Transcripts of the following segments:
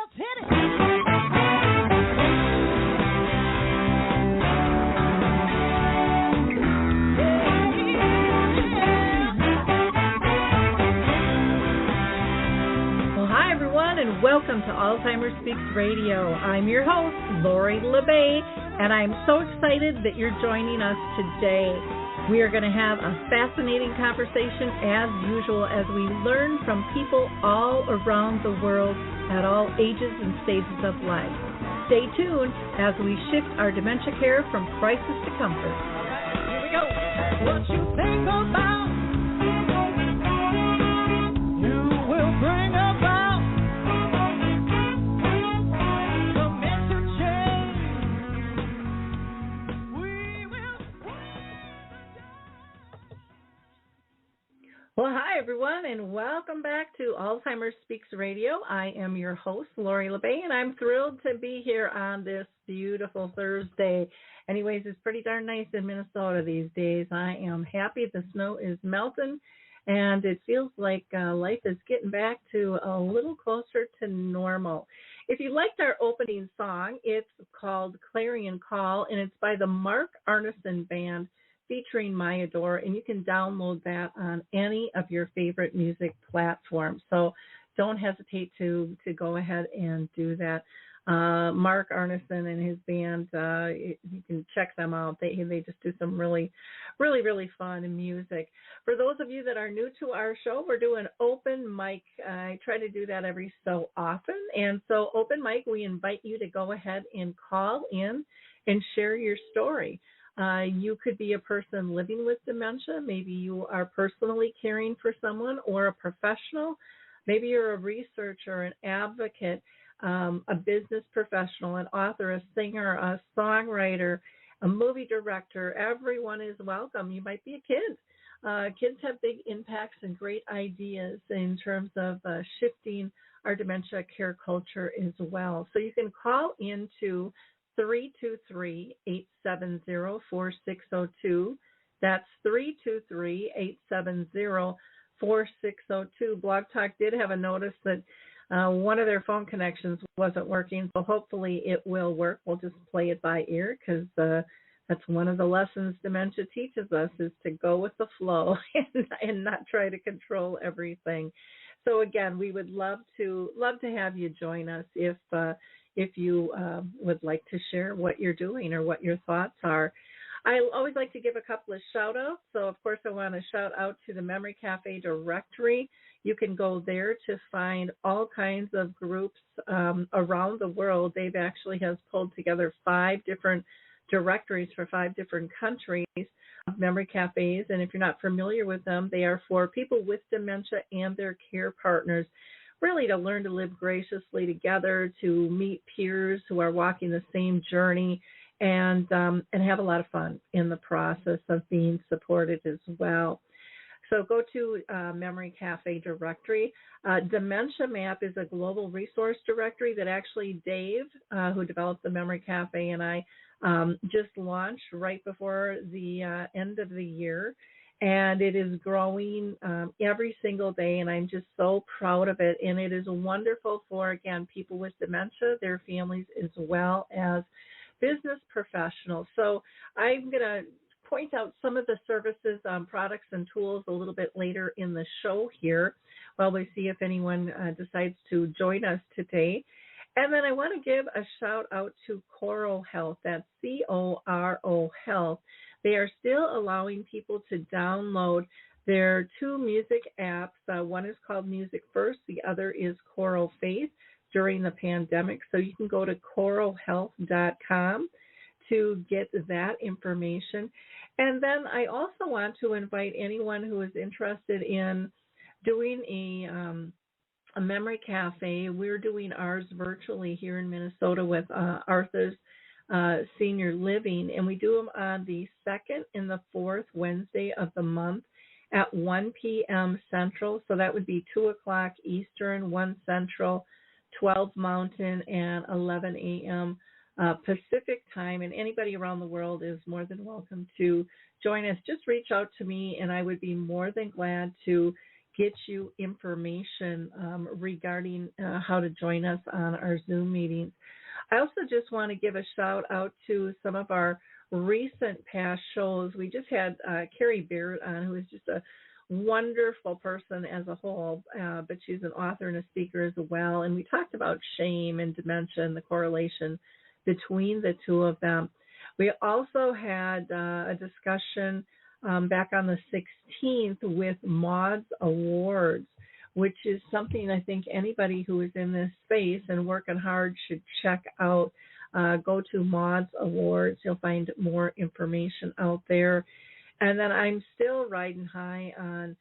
Let's hit it. And welcome to Alzheimer Speaks Radio. I'm your host, Lori LeBay, and I'm so excited that you're joining us today. We are going to have a fascinating conversation as usual as we learn from people all around the world at all ages and stages of life. Stay tuned as we shift our dementia care from crisis to comfort. All right, here we go. What you think about, you will bring about. Well, hi, everyone, and welcome back to Alzheimer Speaks Radio. I am your host, Lori LeBay, and I'm thrilled to be here on this beautiful Thursday. Anyways, it's pretty darn nice in Minnesota these days. I am happy the snow is melting, and it feels like life is getting back to a little closer to normal. If you liked our opening song, it's called Clarion Call, and it's by the Mark Arneson Band, featuring My Adore, and you can download that on any of your favorite music platforms. So don't hesitate to go ahead and do that. Mark Arneson and his band, you can check them out. They just do some really fun music. For those of you that are new to our show, we're doing open mic. I try to do that every so often. And so open mic, we invite you to go ahead and call in and share your story. You could be a person living with dementia. Maybe you are personally caring for someone or a professional. Maybe you're a researcher, an advocate, a business professional, an author, a singer, a songwriter, a movie director. Everyone is welcome. You might be a kid. Kids have big impacts and great ideas in terms of shifting our dementia care culture as well. So you can call into 323-870-4602. That's 323-870-4602. Blog Talk did have a notice that one of their phone connections wasn't working, so hopefully it will work. We'll just play it by ear because that's one of the lessons dementia teaches us, is to go with the flow and not try to control everything. So again, we would love to have you join us if you would like to share what you're doing or what your thoughts are. I always like to give a couple of shout-outs. So, of course, I want to shout out to the Memory Cafe directory. You can go there to find all kinds of groups around the world. Dave actually has pulled together 5 different directories for 5 different countries of memory cafes. And if you're not familiar with them, they are for people with dementia and their care partners, really to learn to live graciously together, to meet peers who are walking the same journey, and have a lot of fun in the process of being supported as well. So go to Memory Cafe directory. Dementia Map is a global resource directory that actually Dave, who developed the Memory Cafe, and I just launched right before the end of the year. And it is growing every single day, and I'm just so proud of it. And it is wonderful for, again, people with dementia, their families, as well as business professionals. So I'm going to point out some of the services, products, and tools a little bit later in the show here while we see if anyone decides to join us today. And then I want to give a shout out to Coro Health. That's CORO Health. They are still allowing people to download their 2 music apps. One is called Music First. The other is Coro Faith during the pandemic. So you can go to corohealth.com to get that information. And then I also want to invite anyone who is interested in doing a memory cafe. We're doing ours virtually here in Minnesota with Arthur's Senior Living, and we do them on the 2nd and the 4th Wednesday of the month at 1 p.m. Central. So that would be 2 o'clock Eastern, 1 Central, 12 Mountain, and 11 a.m. Pacific time. And anybody around the world is more than welcome to join us. Just reach out to me, and I would be more than glad to get you information regarding how to join us on our Zoom meetings. I also just want to give a shout out to some of our recent past shows. We just had Carrie Barrett on, who is just a wonderful person as a whole, but she's an author and a speaker as well. And we talked about shame and dementia and the correlation between the two of them. We also had a discussion back on the 16th with Maud's Awards, which is something I think anybody who is in this space and working hard should check out. Go to Maud's Awards. You'll find more information out there. And then I'm still riding high on,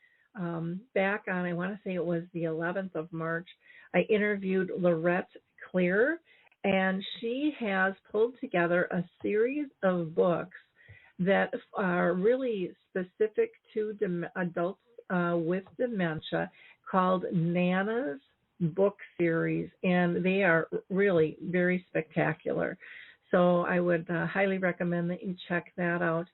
back on, I want to say it was the 11th of March, I interviewed Lorette Clear, and she has pulled together a series of books that are really specific to adults with dementia, called Nana's Book Series, and they are really very spectacular. So I would highly recommend that you check that out.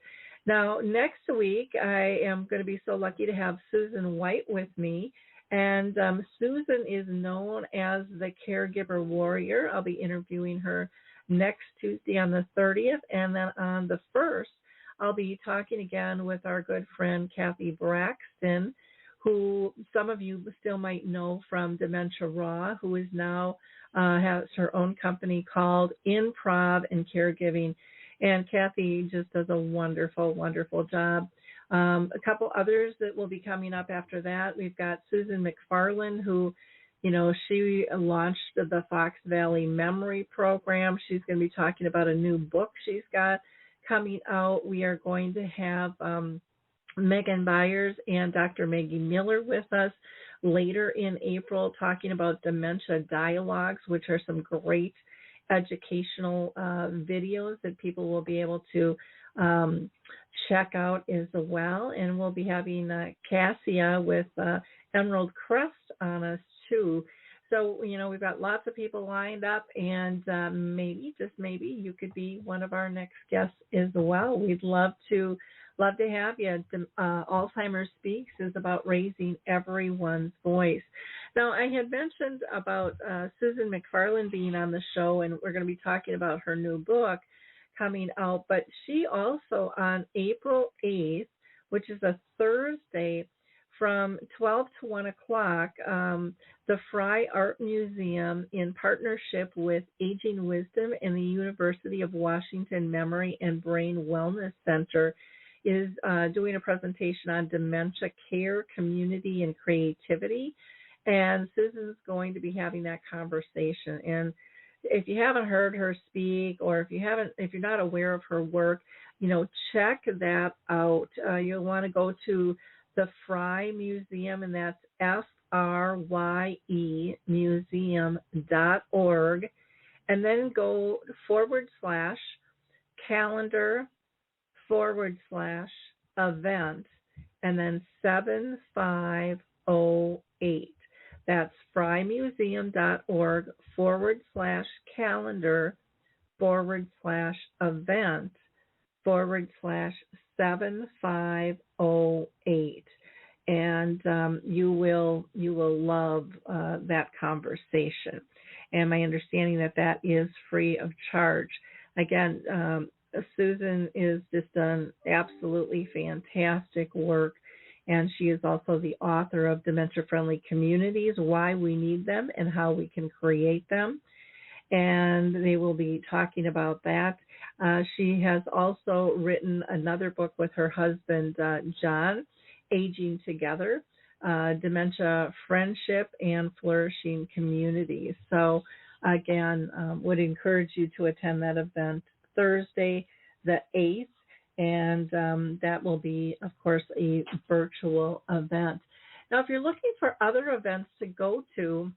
Now, next week, I am going to be so lucky to have Susan White with me. And Susan is known as the Caregiver Warrior. I'll be interviewing her next Tuesday on the 30th. And then on the 1st, I'll be talking again with our good friend Kathy Braxton, who some of you still might know from Dementia Raw, who is now has her own company called Improv and Caregiving. And Kathy just does a wonderful, wonderful job. A couple others that will be coming up after that. We've got Susan McFarland, who, you know, she launched the Fox Valley Memory Program. She's going to be talking about a new book she's got coming out. We are going to have Megan Byers and Dr. Maggie Miller with us later in April, talking about dementia dialogues, which are some great educational videos that people will be able to check out as well. And we'll be having Cassia with Emerald Crest on us too. So, you know, we've got lots of people lined up, and maybe, just maybe, you could be one of our next guests as well. We'd love to have you. Alzheimer Speaks is about raising everyone's voice. Now, I had mentioned about Susan McFarland being on the show, and we're going to be talking about her new book coming out, but she also, on April 8th, which is a Thursday, from 12 to 1 o'clock, the Fry Art Museum, in partnership with Aging Wisdom and the University of Washington Memory and Brain Wellness Center, is doing a presentation on dementia care, community, and creativity. And Susan's going to be having that conversation. And if you haven't heard her speak, or if you're not aware of her work, you know, check that out. You'll want to go to the Fry Museum, and that's FRYE museum.org, and then go /calendar/event, and then 7508. That's frymuseum.org/calendar/event/7508. And you will love that conversation. And my understanding that is free of charge. Again, Susan is just done absolutely fantastic work, and she is also the author of Dementia-Friendly Communities, Why We Need Them and How We Can Create Them. And they will be talking about that. She has also written another book with her husband, John, Aging Together, Dementia, Friendship, and Flourishing Communities. So, again, would encourage you to attend that event Thursday, the 8th, and that will be, of course, a virtual event. Now, if you're looking for other events to go to,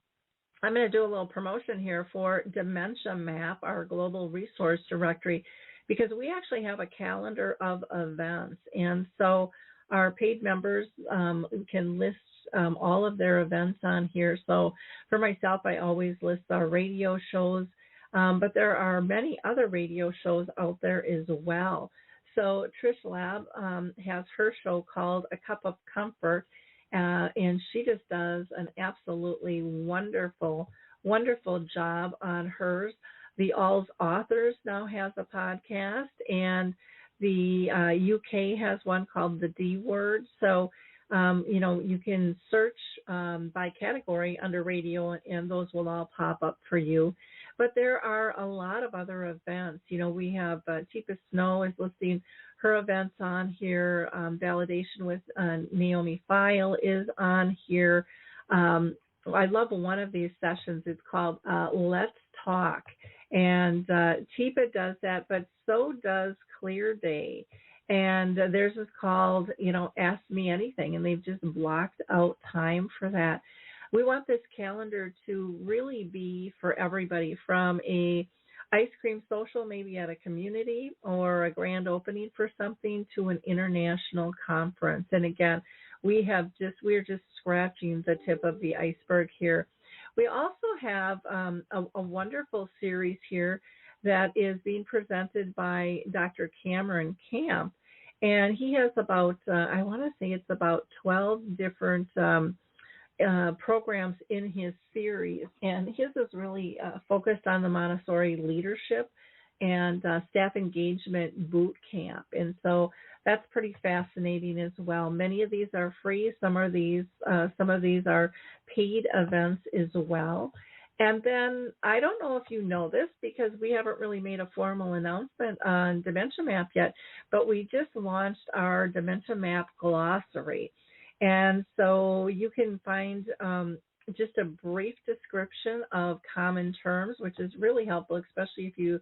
I'm going to do a little promotion here for Dementia Map, our global resource directory, because we actually have a calendar of events. And so our paid members can list all of their events on here. So for myself, I always list our radio shows, but there are many other radio shows out there as well. So Trish Lab has her show called A Cup of Comfort, and she just does an absolutely wonderful job on hers. The Alls Authors now has a podcast, and the UK has one called The D Word. So, you can search by category under radio, and those will all pop up for you. But there are a lot of other events. We have Teepa Snow is listing her events on here. Validation with Naomi File is on here. I love one of these sessions. It's called Let's Talk. And Teepa does that, but so does Clear Day. And theirs is called, Ask Me Anything, and they've just blocked out time for that. We want this calendar to really be for everybody, from a ice cream social, maybe at a community or a grand opening for something, to an international conference. And again, we're just scratching the tip of the iceberg here. We also have a wonderful series here that is being presented by Dr. Cameron Camp. And he has about, I want to say it's about 12 different programs in his series. And his is really focused on the Montessori leadership and staff engagement boot camp. And so that's pretty fascinating as well. Many of these are free. Some of these are paid events as well. And then I don't know if you know this, because we haven't really made a formal announcement on Dementia Map yet, but we just launched our Dementia Map glossary. And so you can find just a brief description of common terms, which is really helpful, especially if you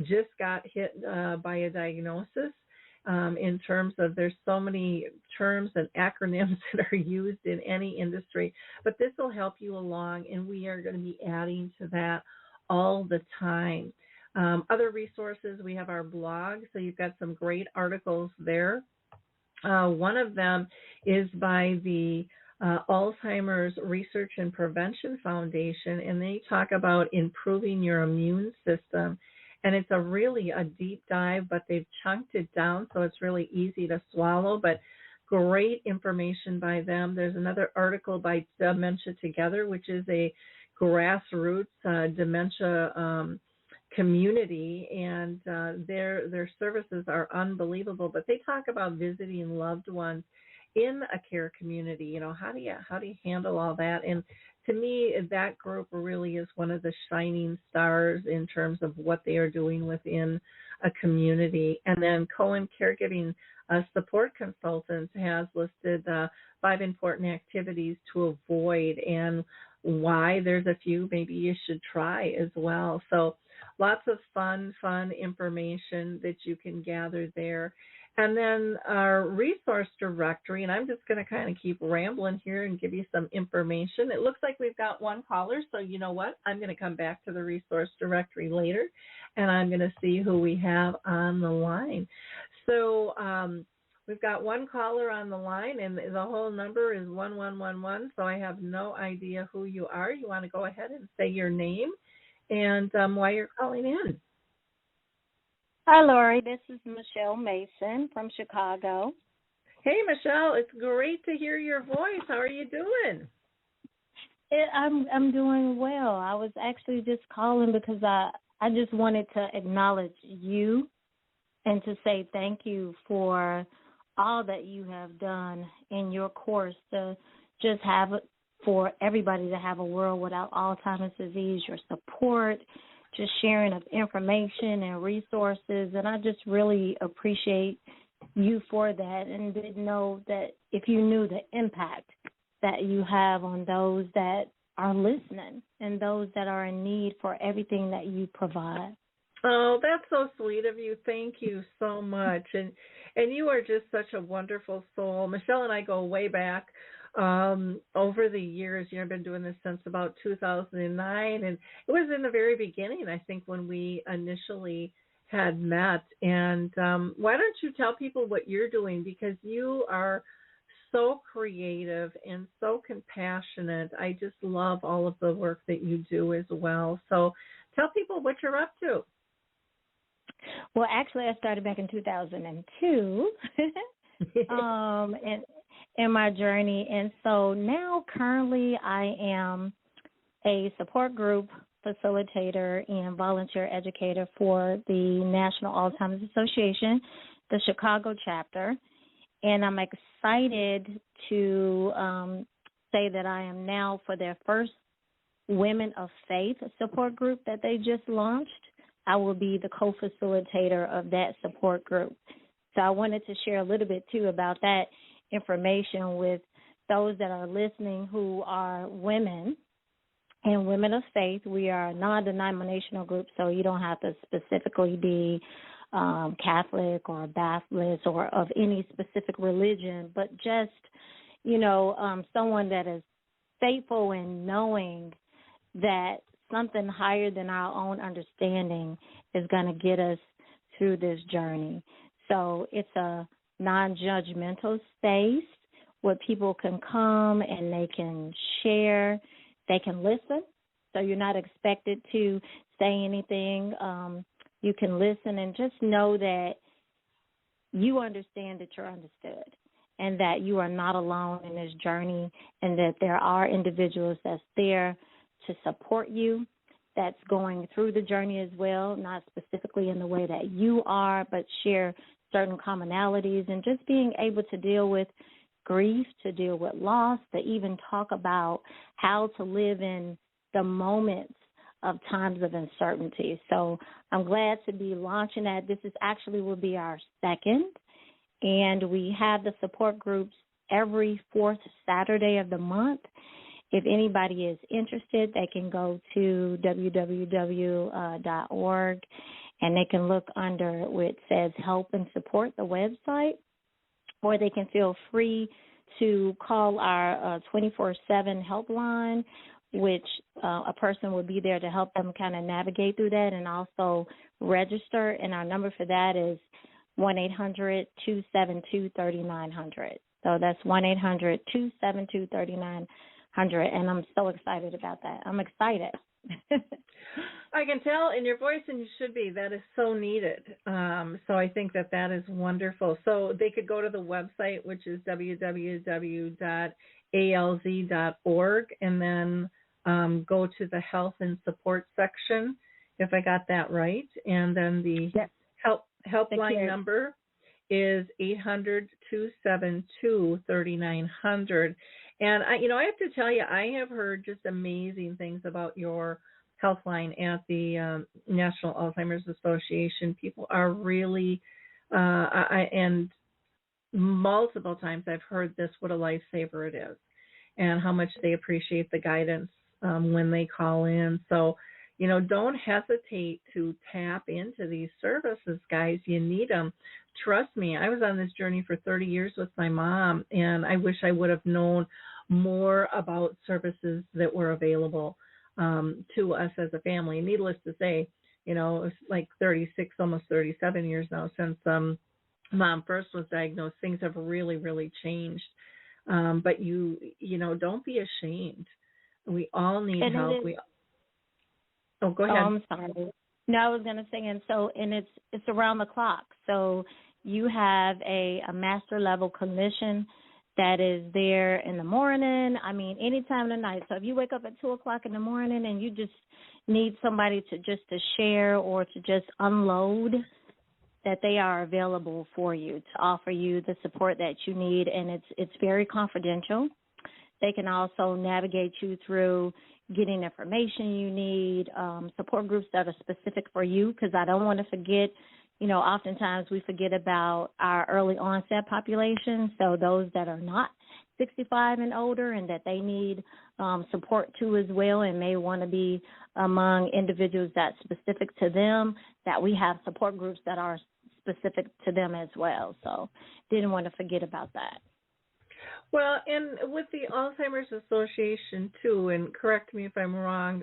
just got hit by a diagnosis. In terms of, there's so many terms and acronyms that are used in any industry, but this will help you along, and we are going to be adding to that all the time. Other resources, we have our blog, so you've got some great articles there. One of them is by the Alzheimer's Research and Prevention Foundation, and they talk about improving your immune system. And it's really a deep dive, but they've chunked it down so it's really easy to swallow, but great information by them. There's another article by Dementia Together, which is a grassroots dementia community, and their services are unbelievable. But they talk about visiting loved ones in a care community. How do you handle all that? And to me, that group really is one of the shining stars in terms of what they are doing within a community. And then Cohen Caregiving Support Consultants has listed 5 important activities to avoid, and why there's a few maybe you should try as well. So lots of fun information that you can gather there. And then our resource directory, and I'm just going to kind of keep rambling here and give you some information. It looks like we've got one caller, so you know what? I'm going to come back to the resource directory later, and I'm going to see who we have on the line. So we've got one caller on the line, and the whole number is 1111, so I have no idea who you are. You want to go ahead and say your name and why you're calling in. Hi, Lori. This is Michelle Mason from Chicago. Hey, Michelle. It's great to hear your voice. How are you doing? I'm doing well. I was actually just calling because I just wanted to acknowledge you and to say thank you for all that you have done in your course to just have, for everybody to have a world without Alzheimer's disease, your support, just sharing of information and resources, and I just really appreciate you for that, and didn't know that if you knew the impact that you have on those that are listening and those that are in need for everything that you provide. Oh, that's so sweet of you. Thank you so much. And you are just such a wonderful soul. Michelle and I go way back. Over the years, I've been doing this since about 2009, and it was in the very beginning, I think, when we initially had met. And why don't you tell people what you're doing, because you are so creative and so compassionate. I just love all of the work that you do as well. So tell people what you're up to. Well, actually, I started back in 2002, in my journey. And so now currently I am a support group facilitator and volunteer educator for the National Alzheimer's Association, the Chicago chapter. And I'm excited to say that I am now for their first Women of Faith support group that they just launched. I will be the co-facilitator of that support group. So I wanted to share a little bit, too, about that information with those that are listening who are women and women of faith. We are a non-denominational group, so you don't have to specifically be Catholic or Baptist or of any specific religion, but just, someone that is faithful in knowing that something higher than our own understanding is going to get us through this journey. So it's a non-judgmental space where people can come and they can share, they can listen. So you're not expected to say anything. You can listen and just know that you understand that you're understood and that you are not alone in this journey and that there are individuals that's there to support you, that's going through the journey as well, not specifically in the way that you are, but share certain commonalities and just being able to deal with grief, to deal with loss, to even talk about how to live in the moments of times of uncertainty. So I'm glad to be launching that. This is actually will be our second, and we have the support groups every fourth Saturday of the month. If anybody is interested, they can go to www.org, and they can look under where it says Help and Support, the website, or they can feel free to call our 24/7 helpline, which a person will be there to help them kind of navigate through that and also register. And our number for that is 1-800-272-3900. So that's 1-800-272-3900. And I'm so excited about that. I'm excited. I can tell in your voice, and you should be. That is so needed. So I think that is wonderful. So they could go to the website, which is www.alz.org, and then go to the health and support section, if I got that right. And then the helpline number is 800-272-3900. And I have to tell you, I have heard just amazing things about your helpline at the National Alzheimer's Association. People are really, and multiple times I've heard this, what a lifesaver it is, and how much they appreciate the guidance when they call in. So, don't hesitate to tap into these services, guys. You need them. Trust me, I was on this journey for 30 years with my mom, and I wish I would have known more about services that were available to us as a family. Needless to say, it's like 36, almost 37 years now since Mom first was diagnosed. Things have really, really changed. But don't be ashamed. We all need help. Oh, go ahead. Oh, I'm sorry. No, I was going to say, and it's around the clock. So you have a master level clinician that is there in the morning. I mean, any time of the night. So if you wake up at 2 o'clock in the morning and you just need somebody to share or to just unload, that they are available for you to offer you the support that you need, and it's very confidential. They can also navigate you through getting information you need, support groups that are specific for you, because I don't want to forget, oftentimes we forget about our early onset population, so those that are not 65 and older and that they need support too as well and may want to be among individuals that's specific to them, that we have support groups that are specific to them as well. So didn't want to forget about that. Well, and with the Alzheimer's Association, too, and correct me if I'm wrong,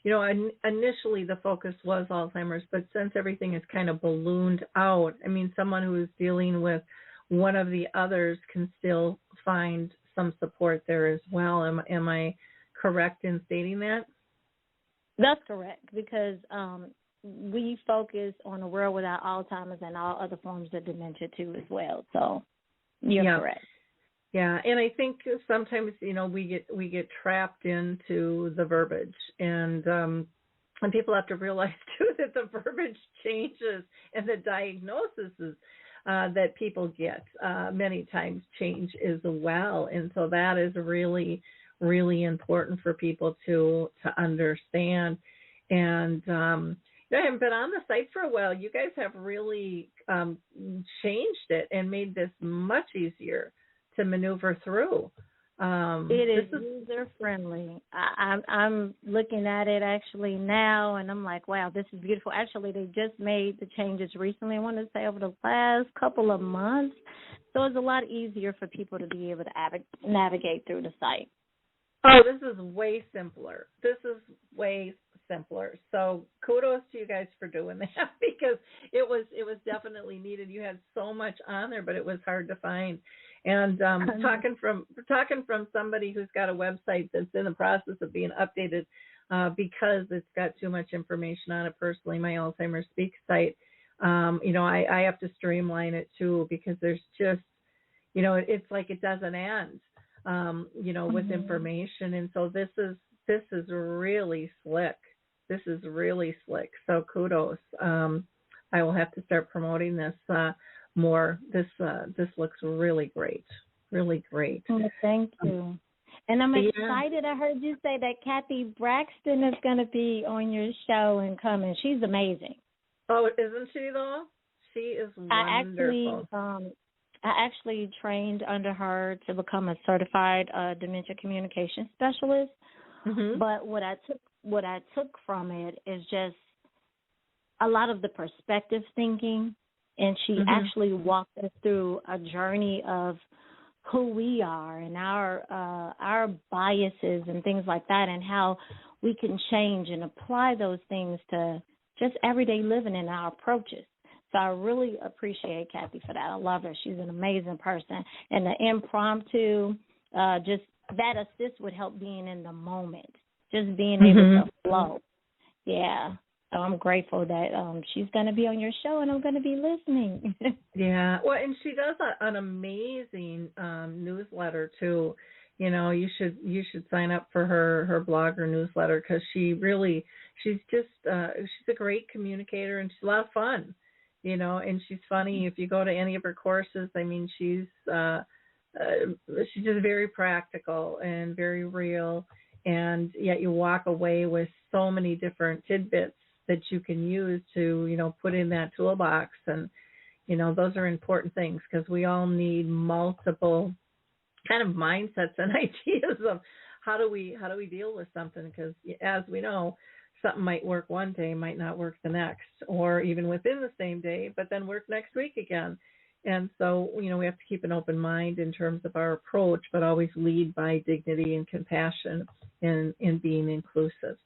initially the focus was Alzheimer's, but since everything has kind of ballooned out, I mean, someone who is dealing with one of the others can still find some support there as well. Am I correct in stating that? That's correct, because we focus on a world without Alzheimer's and all other forms of dementia, too, as well. So you're correct. Yeah, and I think sometimes we get trapped into the verbiage, and people have to realize too that the verbiage changes and the diagnoses that people get many times change as well, and so that is really really important for people to understand. And I haven't been on the site for a while. You guys have really changed it and made this much easier to maneuver through. It is user friendly. I'm looking at it actually now, and I'm like, wow, this is beautiful. Actually, they just made the changes recently. I want to say over the last couple of months, so it's a lot easier for people to be able to navigate through the site. Oh, this is way simpler. This is way simpler. So kudos to you guys for doing that because it was definitely needed. You had so much on there, but it was hard to find. And talking from somebody who's got a website that's in the process of being updated because it's got too much information on it. Personally, my Alzheimer Speak site, I have to streamline it too because there's just, it's like it doesn't end. With information. And so this is really slick. This is really slick. So kudos. I will have to start promoting this more. This looks really great. Really great. Oh, thank you. And I'm excited. I heard you say that Kathy Braxton is going to be on your show and coming. She's amazing. Oh, isn't she though? She is wonderful. I actually trained under her to become a certified dementia communication specialist. Mm-hmm. But what I took from it is just a lot of the perspective thinking, and she actually walked us through a journey of who we are and our biases and things like that, and how we can change and apply those things to just everyday living and our approaches. So I really appreciate Kathy for that. I love her. She's an amazing person. And the impromptu, just that assist would help being in the moment, just being able to flow. Yeah. So I'm grateful that she's going to be on your show and I'm going to be listening. Yeah. Well, and she does an amazing newsletter too. You should sign up for her blog or newsletter because she's a great communicator and she's a lot of fun. And she's funny. If you go to any of her courses, I mean, she's just very practical and very real. And yet you walk away with so many different tidbits that you can use to, put in that toolbox. And, those are important things because we all need multiple kind of mindsets and ideas of how do we deal with something, because as we know, something might work one day, might not work the next, or even within the same day, but then work next week again. And so, we have to keep an open mind in terms of our approach, but always lead by dignity and compassion and being inclusive,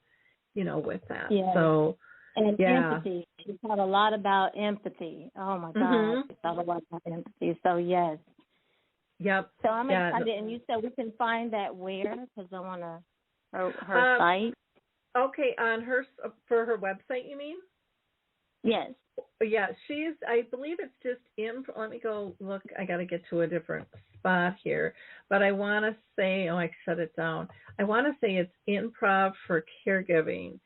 with that. Yeah. So, and empathy. She taught a lot about empathy. Oh, my God. She taught a lot about empathy. So, yes. Yep. So I'm excited. And you said we can find that where? Because I want to, her site. Okay, for her website, you mean? Yes. Yeah, I believe it's just let me go look. I got to get to a different spot here. But I want to say, I shut it down. I want to say it's Improv for Caregiving.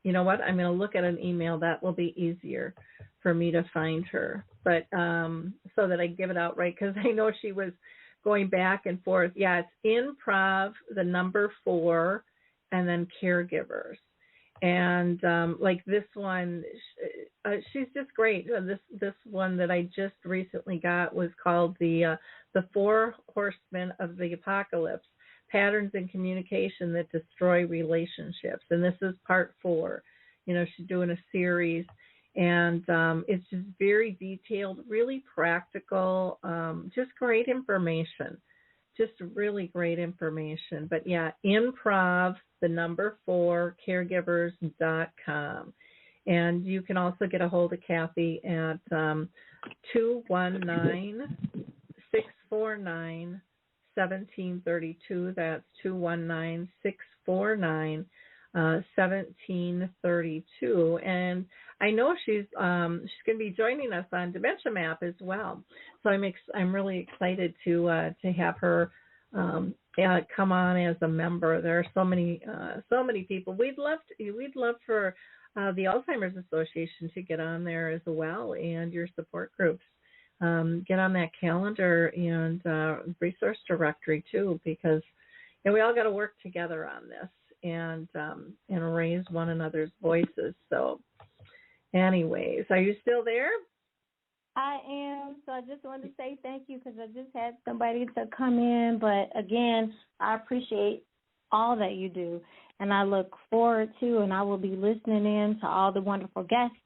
You know what? I'm going to look at an email. That will be easier for me to find her. But so that I give it out right, because I know she was going back and forth. Yeah, it's Improv, the number 4, and then Caregivers. And like this one, she's just great. This one that I just recently got was called the 4 Horsemen of the Apocalypse: Patterns in Communication that Destroy Relationships. And this is part 4. She's doing a series, and it's just very detailed, really practical, just great information. Just really great information. But yeah, Improv, the number 4, caregivers.com. And you can also get a hold of Kathy at 219-649-1732. That's 219-649-1732. 1732. And I know she's going to be joining us on Dementia Map as well. So I'm really excited to have her come on as a member. There are so many people. We'd love for the Alzheimer's Association to get on there as well, and your support groups. Get on that calendar and resource directory too, because we all got to work together on this and raise one another's voices. So, anyways, are you still there? I am. So I just wanted to say thank you because I just had somebody to come in. But again, I appreciate all that you do, and I look forward to, and I will be listening in to all the wonderful guests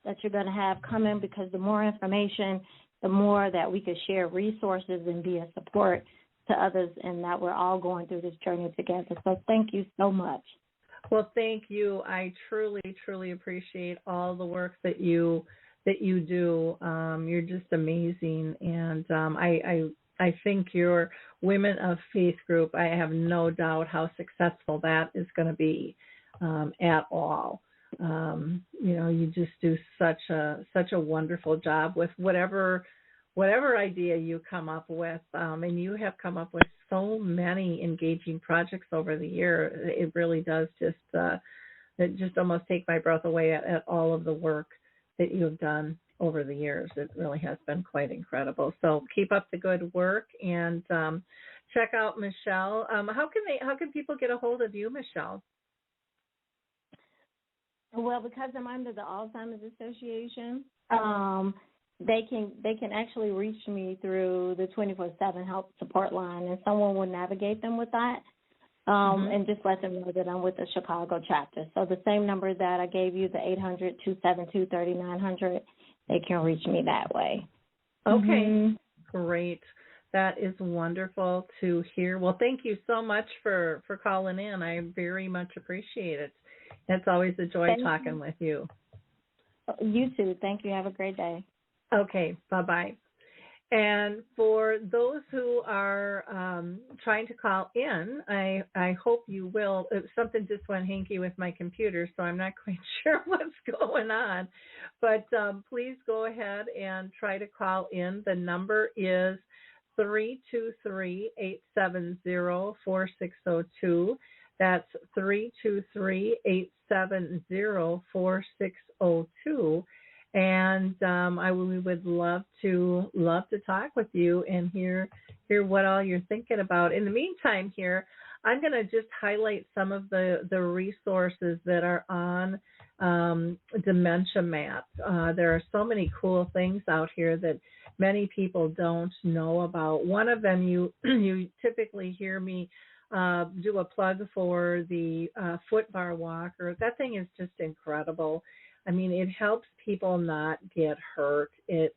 that you're going to have come in, because the more information, the more that we could share resources and be a support to others, and that we're all going through this journey together. So thank you so much. Well, thank you. I truly, truly appreciate all the work that you do. You're just amazing, and I think your Women of Faith group, I have no doubt how successful that is going to be at all. You just do such a wonderful job with whatever idea you come up with, and you have come up with so many engaging projects over the year. It really does just almost take my breath away at all of the work that you have done over the years. It really has been quite incredible. So keep up the good work, and check out Michelle. How can people get a hold of you, Michelle? Well, because I'm under the Alzheimer's Association, they can actually reach me through the 24/7 help support line, and someone will navigate them with that, and just let them know that I'm with the Chicago chapter. So the same number that I gave you, the 800-272-3900, they can reach me that way. Okay, great. That is wonderful to hear. Well, thank you so much for calling in. I very much appreciate it. It's always a joy talking with you. You too. Thank you. Have a great day. Okay, bye-bye. And for those who are trying to call in, I hope you will. Something just went hanky with my computer, so I'm not quite sure what's going on. But please go ahead and try to call in. The number is 323-870-4602. That's 323-870-4602. And we would love to talk with you and hear what all you're thinking about. In the meantime, here I'm going to just highlight some of the resources that are on Dementia Map. There are so many cool things out here that many people don't know about. One of them, you typically hear me do a plug for the foot bar walker. That thing is just incredible. I mean, it helps people not get hurt. It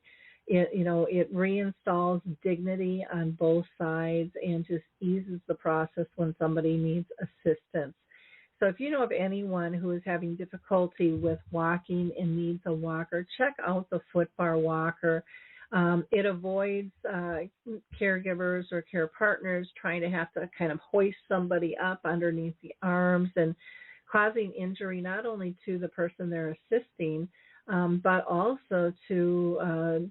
reinstalls dignity on both sides and just eases the process when somebody needs assistance. So if you know of anyone who is having difficulty with walking and needs a walker, check out the foot bar walker. It avoids caregivers or care partners trying to have to kind of hoist somebody up underneath the arms and causing injury not only to the person they're assisting, but also to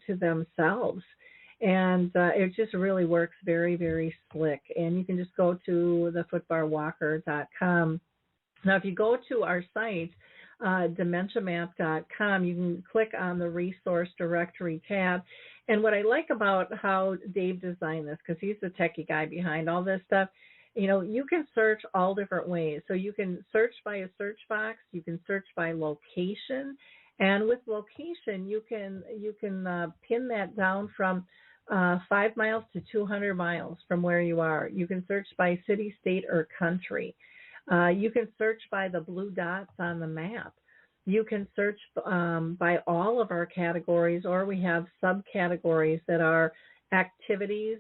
themselves. And it just really works very, very slick. And you can just go to thefootbarwalker.com. Now, if you go to our site, dementiamap.com, you can click on the resource directory tab. And what I like about how Dave designed this, because he's the techie guy behind all this stuff, you can search all different ways. So you can search by a search box, you can search by location, and with location, you can pin that down from 5 miles to 200 miles from where you are. You can search by city, state, or country. You can search by the blue dots on the map. You can search by all of our categories, or we have subcategories that are activities,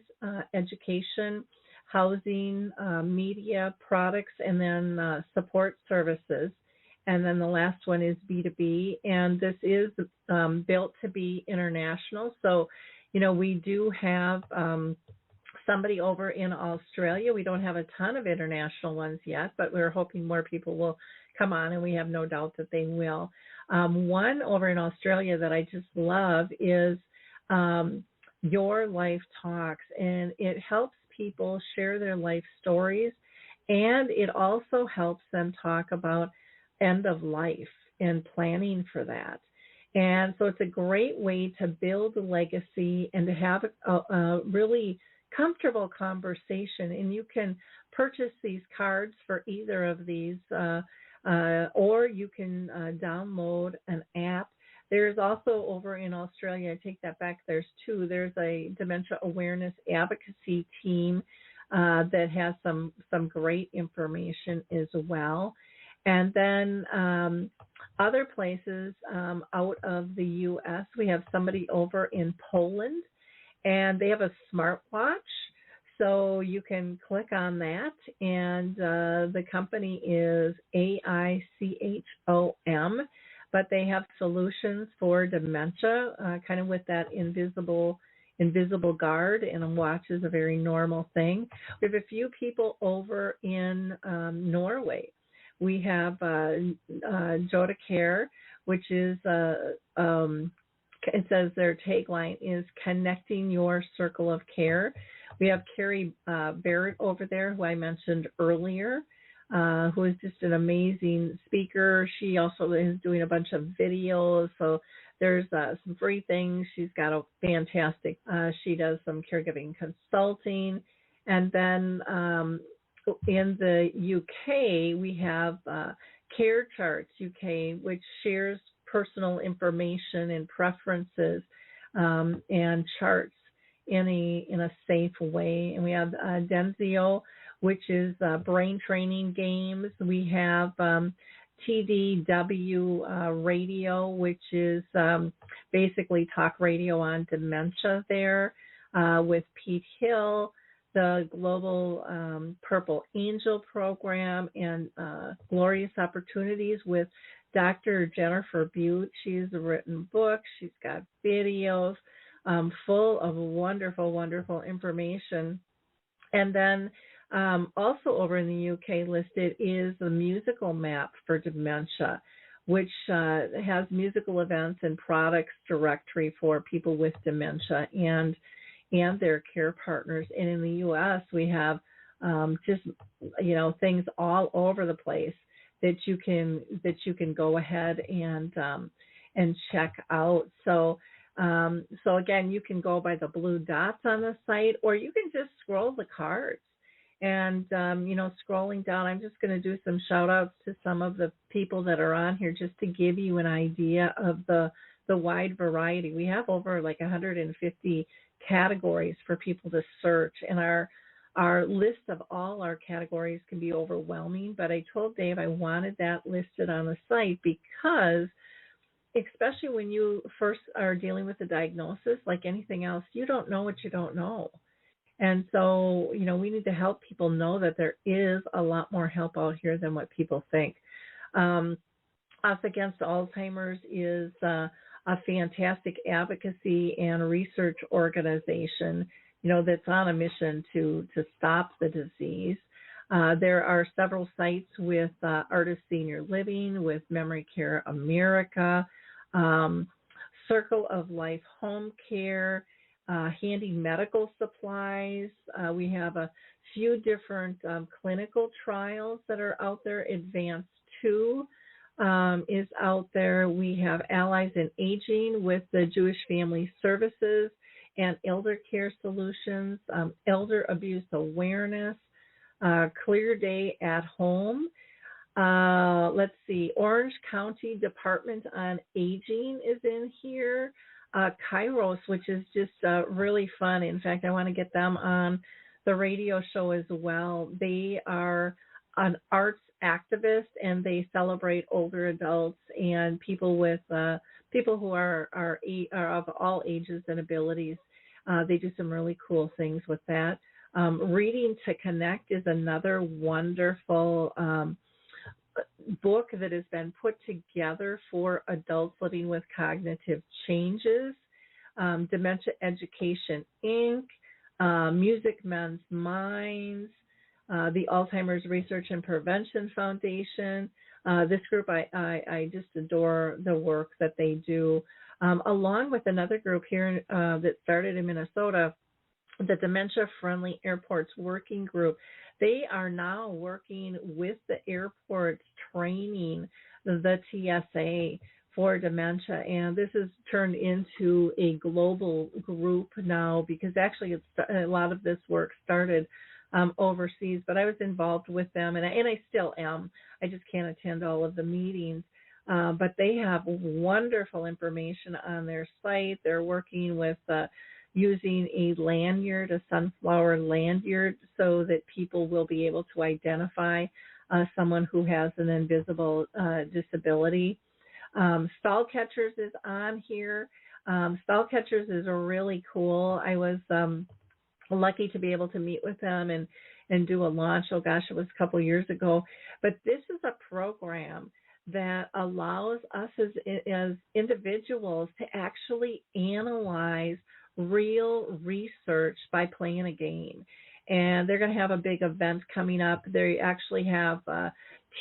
education, housing, media, products, and then support services. And then the last one is B2B, and this is built to be international. So, we do have somebody over in Australia. We don't have a ton of international ones yet, but we're hoping more people will come on, and we have no doubt that they will. One over in Australia that I just love is Your Life Talks, and it helps people share their life stories, and it also helps them talk about end of life and planning for that. And so it's a great way to build a legacy and to have a really comfortable conversation. And you can purchase these cards for either of these, or you can download an app. There's also over in Australia, I take that back, there's two. There's a dementia awareness advocacy team that has some great information as well. And then other places out of the U.S., we have somebody over in Poland, and they have a smartwatch. So you can click on that, and the company is AICHOM, but they have solutions for dementia, kind of with that invisible guard, and a watch is a very normal thing. We have a few people over in Norway. We have Joda Care, which is, it says their tagline is connecting your circle of care. We have Carrie Barrett over there, who I mentioned earlier, who is just an amazing speaker. She also is doing a bunch of videos, so there's some free things. She's got a fantastic, she does some caregiving consulting. And then in the UK, we have Care Charts UK, which shares personal information and preferences and charts in a safe way. And we have Denzio, which is brain training games. We have TDW Radio, which is basically talk radio on dementia there, with Pete Hill, the Global Purple Angel Program, and Glorious Opportunities with Dr. Jennifer Butte. She's written books. She's got videos full of wonderful, wonderful information. And then also over in the UK listed is the musical map for dementia, which has musical events and products directory for people with dementia and their care partners. And in the U.S., we have just things all over the place that you can go ahead and check out. So again, you can go by the blue dots on the site, or you can just scroll the cards. And scrolling down, I'm just going to do some shout outs to some of the people that are on here, just to give you an idea of the wide variety. We have over like 150 categories for people to search, and our list of all our categories can be overwhelming, but I told Dave I wanted that listed on the site because, especially when you first are dealing with a diagnosis, like anything else, you don't know what you don't know. And so, we need to help people know that there is a lot more help out here than what people think. Us Against Alzheimer's is a fantastic advocacy and research organization, that's on a mission to stop the disease. There are several sites with Artist Senior Living, with Memory Care America, Circle of Life Home Care, Handy Medical Supplies. We have a few different clinical trials that are out there. Advanced 2 is out there. We have Allies in Aging with the Jewish Family Services and Elder Care Solutions, Elder Abuse Awareness, Clear Day at Home. Let's see, Orange County Department on Aging is in here. Kairos, which is just really fun. In fact, I want to get them on the radio show as well. They are an arts activist, and they celebrate older adults and people with people who are of all ages and abilities. They do some really cool things with that. Reading to Connect is another wonderful book that has been put together for adults living with cognitive changes. Dementia Education, Inc., Music Men's Minds, the Alzheimer's Research and Prevention Foundation, This group, I just adore the work that they do, along with another group here that started in Minnesota, the Dementia Friendly Airports Working Group. They are now working with the airports, training the TSA for dementia, and this has turned into a global group now, because actually a lot of this work started overseas, but I was involved with them, and I still am. I just can't attend all of the meetings. But they have wonderful information on their site. They're working with using a lanyard, a sunflower lanyard, so that people will be able to identify someone who has an invisible disability. Stall Catchers is on here. Stall Catchers is really cool. I was lucky to be able to meet with them and do a launch. Oh gosh, it was a couple years ago. But this is a program that allows us as individuals to actually analyze real research by playing a game. And they're going to have a big event coming up. They actually have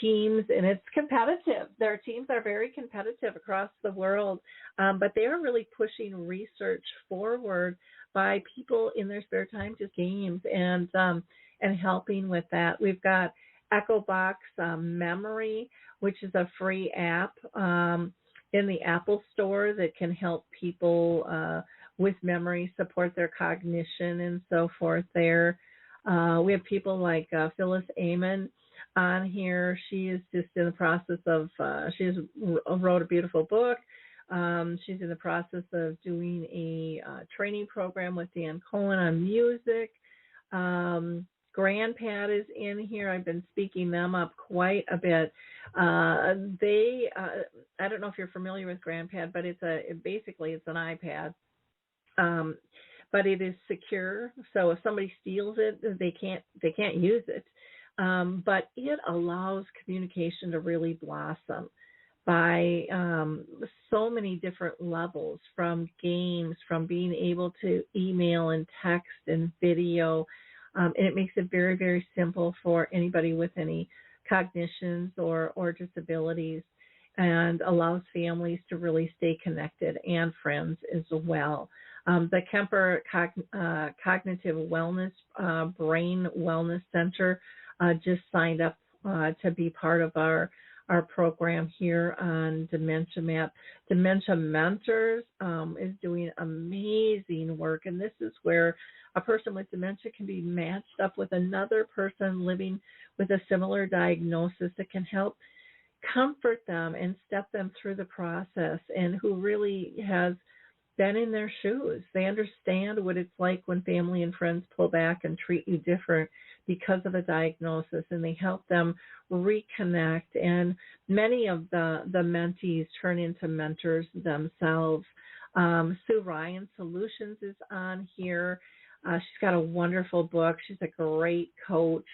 teams, and it's competitive. Their teams are very competitive across the world, but they are really pushing research forward by people in their spare time, just games, and helping with that. We've got EchoBox Memory, which is a free app in the Apple Store that can help people with memory, support their cognition, and so forth there. We have people like Phyllis Amon on here. She is just in the process of, wrote a beautiful book. She's in the process of doing a training program with Dan Cohen on music. GrandPad is in here. I've been speaking them up quite a bit. I don't know if you're familiar with GrandPad, but basically it's an iPad. But it is secure, so if somebody steals it, they can't use it. But it allows communication to really blossom by so many different levels, from games, from being able to email and text and video. And it makes it very, very simple for anybody with any cognitions or disabilities, and allows families to really stay connected, and friends as well. The Kemper Cognitive Wellness Brain Wellness Center just signed up to be part of our program here on Dementia Map. Dementia Mentors is doing amazing work, and this is where a person with dementia can be matched up with another person living with a similar diagnosis that can help comfort them and step them through the process, and who really has been in their shoes. They understand what it's like when family and friends pull back and treat you different because of a diagnosis, and they help them reconnect. And many of the mentees turn into mentors themselves. Sue Ryan Solutions is on here. She's got a wonderful book. She's a great coach.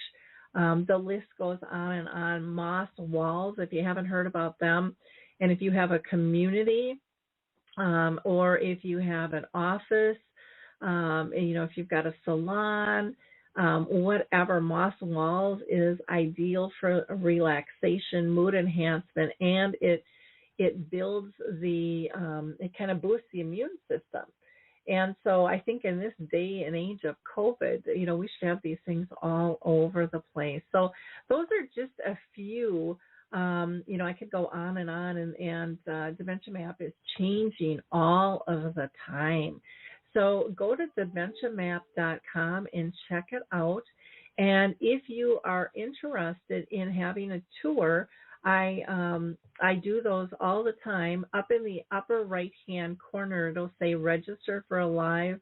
The list goes on and on. Moss Walls, if you haven't heard about them, and if you have a community, or if you have an office, if you've got a salon, whatever, Moss Walls is ideal for relaxation, mood enhancement, and it builds it kind of boosts the immune system. And so I think in this day and age of COVID, we should have these things all over the place. So those are just a few. I could go on, and Dementia Map is changing all of the time. So go to dementiamap.com and check it out. And if you are interested in having a tour, I do those all the time. Up in the upper right-hand corner, it'll say register for a live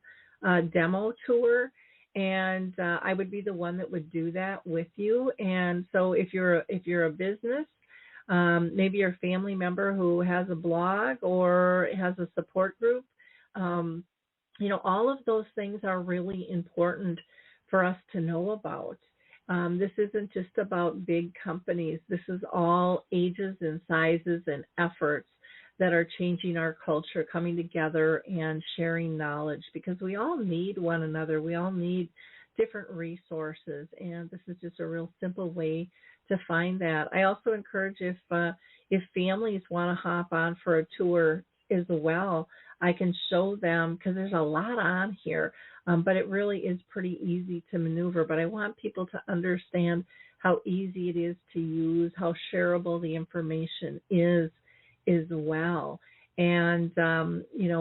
demo tour. And I would be the one that would do that with you. And so if you're a business, maybe you're a family member who has a blog or has a support group, all of those things are really important for us to know about. This isn't just about big companies. This is all ages and sizes and efforts that are changing our culture, coming together and sharing knowledge, because we all need one another. We all need different resources, and this is just a real simple way to find that. I also encourage if families want to hop on for a tour as well, I can show them, because there's a lot on here, but it really is pretty easy to maneuver. But I want people to understand how easy it is to use, how shareable the information is as well. And,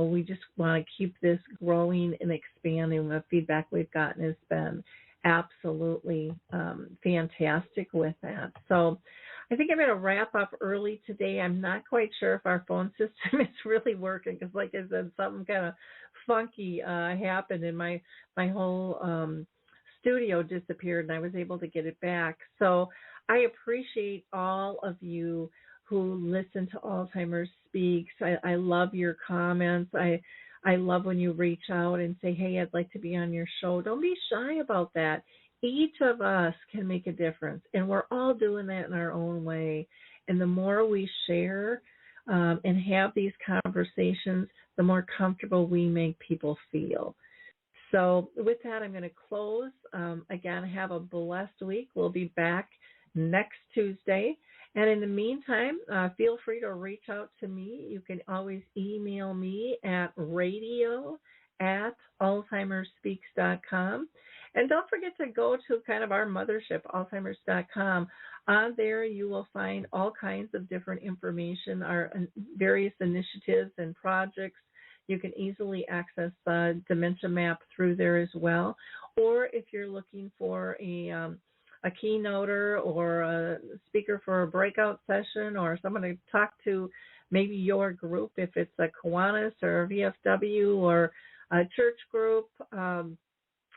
we just want to keep this growing and expanding. The feedback we've gotten has been absolutely fantastic with that. So I think I'm going to wrap up early today. I'm not quite sure if our phone system is really working because, like I said, something kind of funky happened and my whole studio disappeared and I was able to get it back. So I appreciate all of you who listen to Alzheimer's Speaks. I love your comments. I love when you reach out and say, hey, I'd like to be on your show. Don't be shy about that. Each of us can make a difference, and we're all doing that in our own way. And the more we share and have these conversations, the more comfortable we make people feel. So with that, I'm going to close. Again, have a blessed week. We'll be back next Tuesday. And in the meantime, feel free to reach out to me. You can always email me at radio@alzheimerspeaks.com. And don't forget to go to kind of our mothership, alzheimers.com. On there, you will find all kinds of different information, our various initiatives and projects. You can easily access the dementia map through there as well. Or if you're looking for a keynoter or a speaker for a breakout session or someone to talk to, maybe your group, if it's a Kiwanis or a VFW or a church group,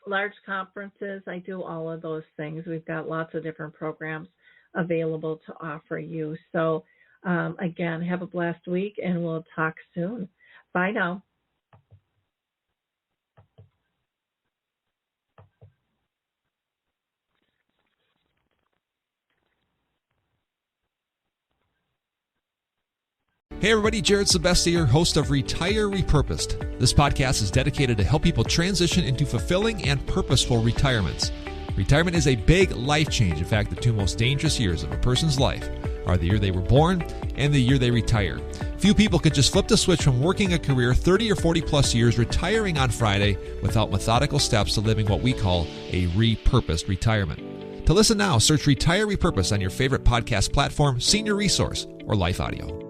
large conferences, I do all of those things. We've got lots of different programs available to offer you. So, again, have a blessed week, and we'll talk soon. Bye now. Hey everybody, Jared Sebesti here, host of Retire Repurposed. This podcast is dedicated to help people transition into fulfilling and purposeful retirements. Retirement is a big life change. In fact, the two most dangerous years of a person's life are the year they were born and the year they retire. Few people can just flip the switch from working a career 30 or 40 plus years, retiring on Friday, without methodical steps to living what we call a repurposed retirement. To listen now, search Retire Repurposed on your favorite podcast platform, Senior Resource, or Life Audio.